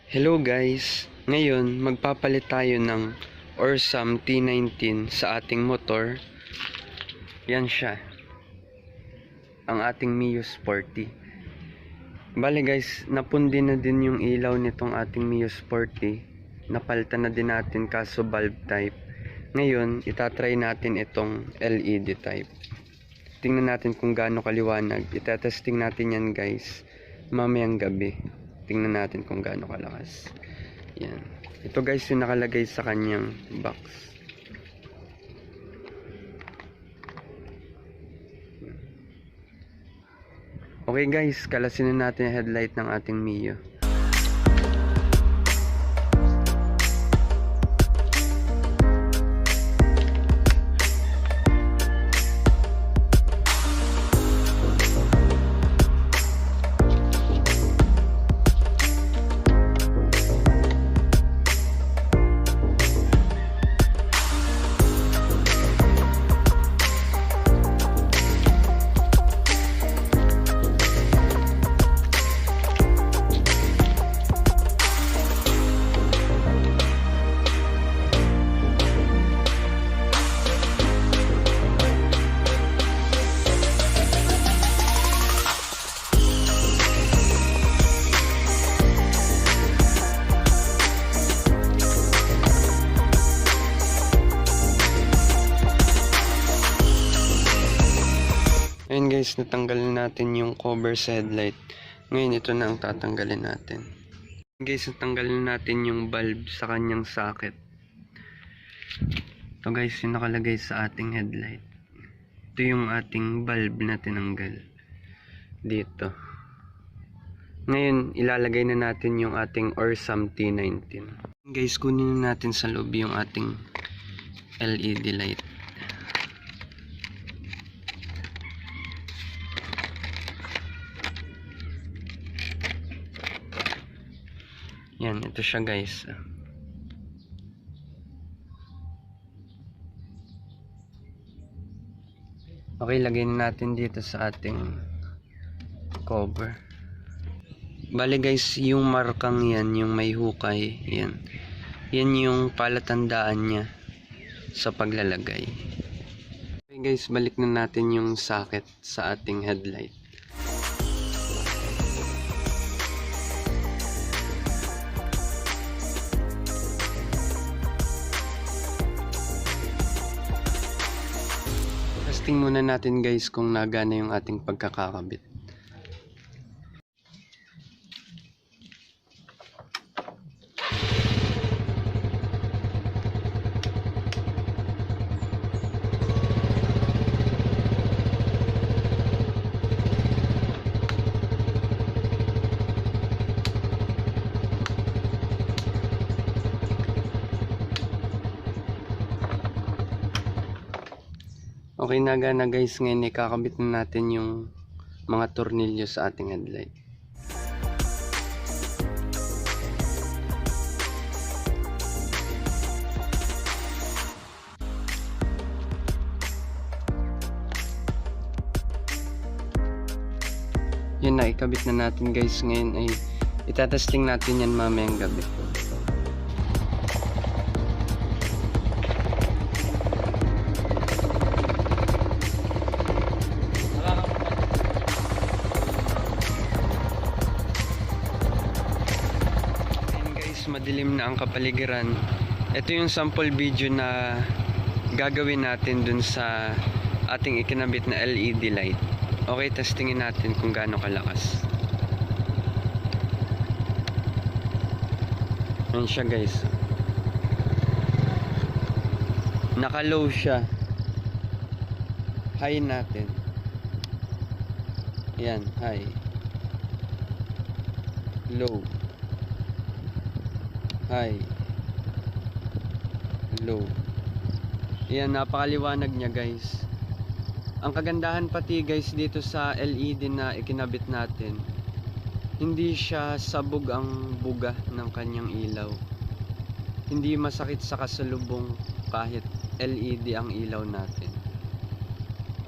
Hello guys! Ngayon, magpapalit tayo ng OSRAM T19 sa ating motor. Yan siya. Ang ating Mio Sporty. Bale guys, napundi na din yung ilaw nitong ating Mio Sporty. Napalitan na din natin kaso bulb type. Ngayon, itatry natin itong LED type. Tingnan natin kung gaano kaliwanag. Itatesting natin yan guys mamayang gabi. Tingnan natin kung gaano kalakas. Yan. Ito guys yung nakalagay sa kanyang box. Okay guys, kalasin na natin yung headlight ng ating Mio. Ayun guys, natanggalin natin yung cover sa headlight. Ngayon ito na ang tatanggalin natin. Guys, natanggalin natin yung bulb sa kanyang socket. Ito guys, yung nakalagay sa ating headlight. Ito yung ating bulb na tinanggal. Dito. Ngayon, ilalagay na natin yung ating OSRAM T19. Guys, kunin na natin sa loob yung ating LED light. Yan, ito siya guys. Okay, lagay na natin dito sa ating cover. Bale guys, yung markang yan, yung may hukay, yan. Yan yung palatandaan niya sa paglalagay. Okay guys, balik na natin yung socket sa ating headlight. Testing muna natin guys kung nagana yung ating pagkakakabit. Okay, nagana guys. Ngayon ikakabit na natin yung mga tornilyo sa ating headlight. Yan na, ikabit na natin guys. Ngayon ay itatesting natin yan mamayang gabi. Madilim na ang kapaligiran. Ito yung sample video na gagawin natin dun sa ating ikinabit na LED light. Okay, testingin natin kung gaano kalakas. Ayan siya guys. Naka-low siya. High natin. Yan, high. Low. High, low. Ayan, napakaliwanag niya guys. Ang kagandahan pati guys dito sa LED na ikinabit natin, hindi siya sabog ang buga ng kanyang ilaw. Hindi masakit sa kasalubong kahit LED ang ilaw natin.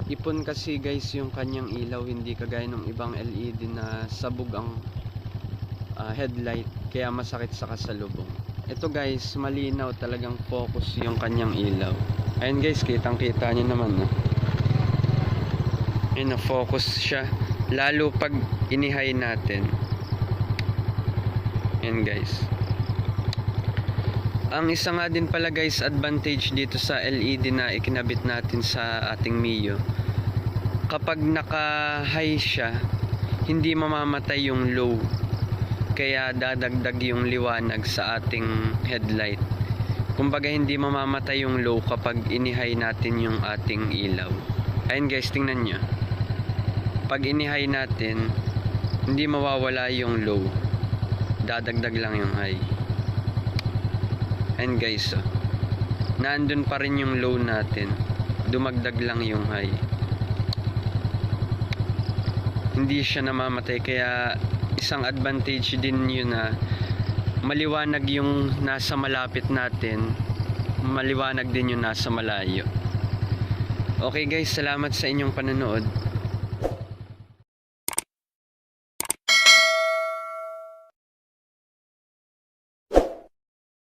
Ipon kasi guys yung kanyang ilaw, hindi kagaya ng ibang LED na sabog ang headlight, kaya masakit sa kasalubong. Ito guys, malinaw, talagang focus yung kanyang ilaw. Ayun guys, kitang kita nyo naman, no? Ayun, na-focus siya, lalo pag inihay natin. Ayun guys. Ang isa nga din pala guys, advantage dito sa LED na ikinabit natin sa ating Mio, kapag naka-high siya, hindi mamamatay yung low, kaya dadagdag yung liwanag sa ating headlight. Kumbaga hindi mamamatay yung low kapag inihay natin yung ating ilaw. Ayun guys, tingnan nyo, pag inihay natin, hindi mawawala yung low, dadagdag lang yung high. Ayun guys, nandun pa rin yung low natin, dumagdag lang yung high, hindi siya namamatay. Kaya isang advantage din yun na maliwanag yung nasa malapit natin, maliwanag din yung nasa malayo. Okay guys, salamat sa inyong panonood.